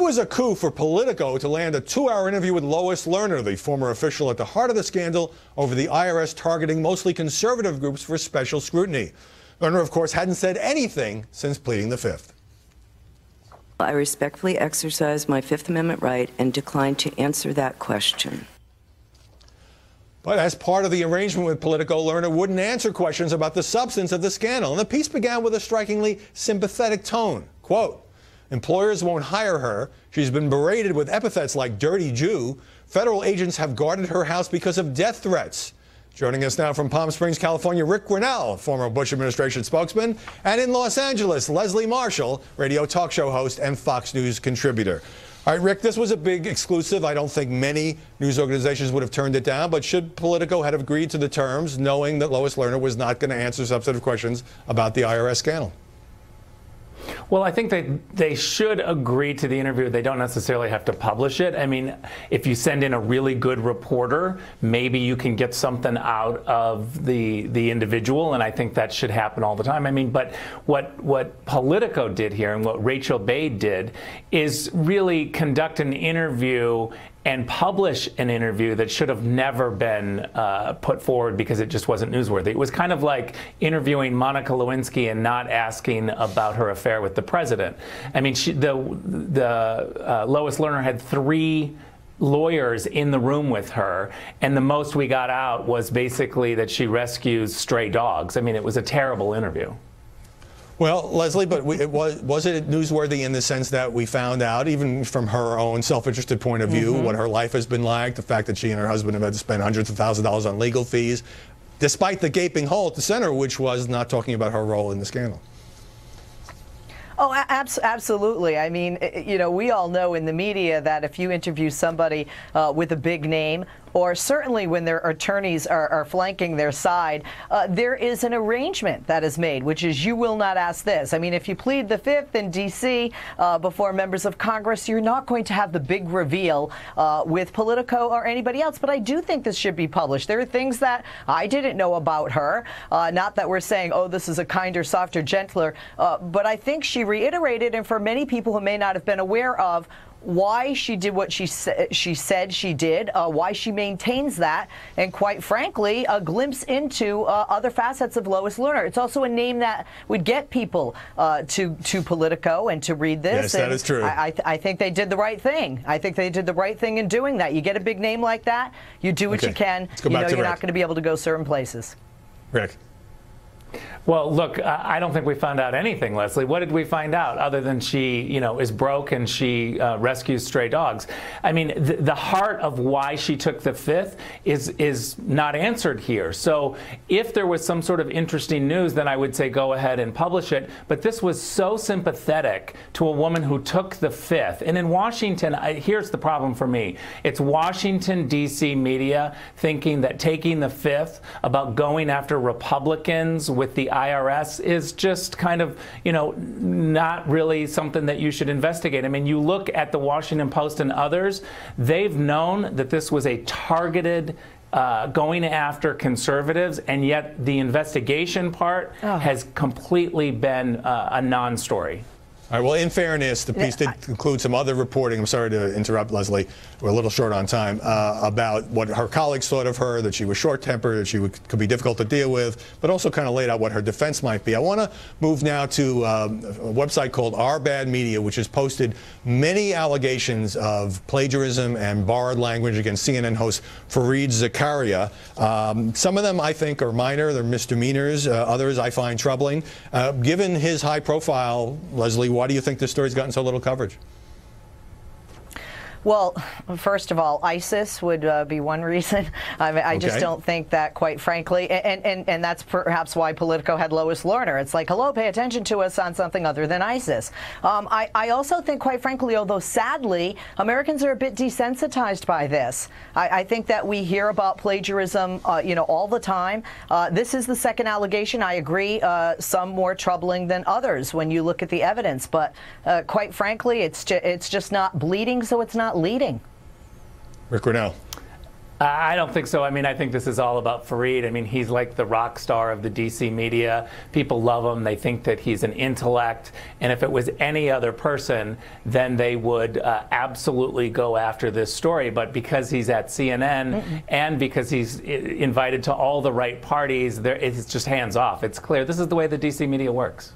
was a coup for Politico to land a 2-hour interview with Lois Lerner, the former official at the heart of the scandal over the IRS targeting mostly conservative groups for special scrutiny. Lerner, of course, hadn't said anything since pleading the Fifth. I respectfully exercise my Fifth Amendment right and decline to answer that question. But as part of the arrangement with Politico, Lerner wouldn't answer questions about the substance of the scandal. And the piece began with a strikingly sympathetic tone. Quote, employers won't hire her. She's been berated with epithets like dirty Jew. Federal agents have guarded her house because of death threats. Joining us now from Palm Springs, California, Rick Grinnell, former Bush administration spokesman, and in Los Angeles, Leslie Marshall, radio talk show host and Fox News contributor. All right, Rick, this was a big exclusive. I don't think many news organizations would have turned it down, but should Politico have agreed to the terms, knowing that Lois Lerner was not going to answer substantive questions about the IRS scandal? Well, I think they should agree to the interview. They don't necessarily have to publish it. I mean, if you send in a really good reporter, maybe you can get something out of the individual, and I think that should happen all the time. I mean, but what Politico did here and what Rachel Bay did is really conduct an interview and publish an interview that should have never been put forward because it just wasn't newsworthy. It was kind of like interviewing Monica Lewinsky and not asking about her affair with the president. I mean, Lois Lerner had 3 lawyers in the room with her, and the most we got out was basically that she rescues stray dogs. I mean, it was a terrible interview. Well, Leslie, but was it newsworthy in the sense that we found out, even from her own self-interested point of view, what her life has been like, the fact that she and her husband have had to spend hundreds of thousands of dollars on legal fees, despite the gaping hole at the center, which was not talking about her role in the scandal? Oh, absolutely. I mean, you know, we all know in the media that if you interview somebody with a big name, or certainly when their attorneys are flanking their side, there is an arrangement that is made, which is you will not ask this. I mean, if you plead the Fifth in D.C. Before members of Congress, you're not going to have the big reveal with Politico or anybody else. But I do think this should be published. There are things that I didn't know about her. Not that we're saying, oh, this is a kinder, softer, gentler. But I think she reiterated, and for many people who may not have been aware of, why she did what she said she did, why she maintains that, and quite frankly, a glimpse into other facets of Lois Lerner. It's also a name that would get people to Politico and to read this. Yes, that is true. I think they did the right thing. I think they did the right thing in doing that. You get a big name like that, you do what you can. You know you're not going to be able to go certain places. Rick. Well, look, I don't think we found out anything, Leslie. What did we find out other than she, you know, is broke and she rescues stray dogs? I mean, the heart of why she took the Fifth is not answered here. So if there was some sort of interesting news, then I would say go ahead and publish it. But this was so sympathetic to a woman who took the Fifth. And in Washington, here's the problem for me. It's Washington, D.C. media thinking that taking the Fifth about going after Republicans with the IRS is just kind of, you know, not really something that you should investigate. I mean, you look at the Washington Post and others, they've known that this was a targeted going after conservatives, and yet the investigation part has completely been a non-story. All right, well, in fairness, the piece did include some other reporting. I'm sorry to interrupt, Leslie. We're a little short on time. About what her colleagues thought of her, that she was short-tempered, that she could be difficult to deal with, but also kind of laid out what her defense might be. I want to move now to a website called Our Bad Media, which has posted many allegations of plagiarism and borrowed language against CNN host Fareed Zakaria. Some of them, I think, are minor. They're misdemeanors. Others I find troubling. Given his high profile, Leslie, why do you think this story's gotten so little coverage? Well, first of all, ISIS would be one reason. I just don't think that, quite frankly, and that's perhaps why Politico had Lois Lerner. It's like, hello, pay attention to us on something other than ISIS. I also think, quite frankly, although sadly, Americans are a bit desensitized by this. I think that we hear about plagiarism, you know, all the time. This is the second allegation. I agree, some more troubling than others when you look at the evidence. But quite frankly, it's just not bleeding, so it's not leading. Rick Grinnell. I don't think so. I mean, I think this is all about Fareed. I mean, he's like the rock star of the DC media. People love him. They think that he's an intellect. And if it was any other person, then they would absolutely go after this story. But because he's at CNN and because he's invited to all the right parties, it's just hands off. It's clear. This is the way the DC media works.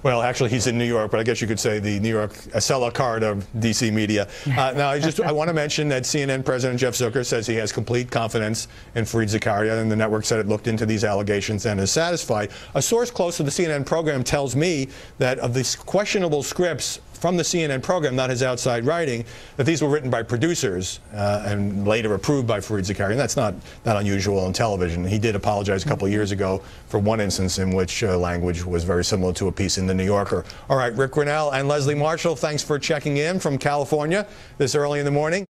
Well, actually, he's in New York, but I guess you could say the New York a la carte of D.C. media. Now, I want to mention that CNN President Jeff Zucker says he has complete confidence in Fareed Zakaria, and the network said it looked into these allegations and is satisfied. A source close to the CNN program tells me that of these questionable scripts from the CNN program, not his outside writing, that these were written by producers and later approved by Fareed Zakaria. And that's not unusual on television. He did apologize a couple of years ago for one instance in which language was very similar to a piece in The New Yorker. All right, Rick Grinnell and Leslie Marshall, thanks for checking in from California this early in the morning.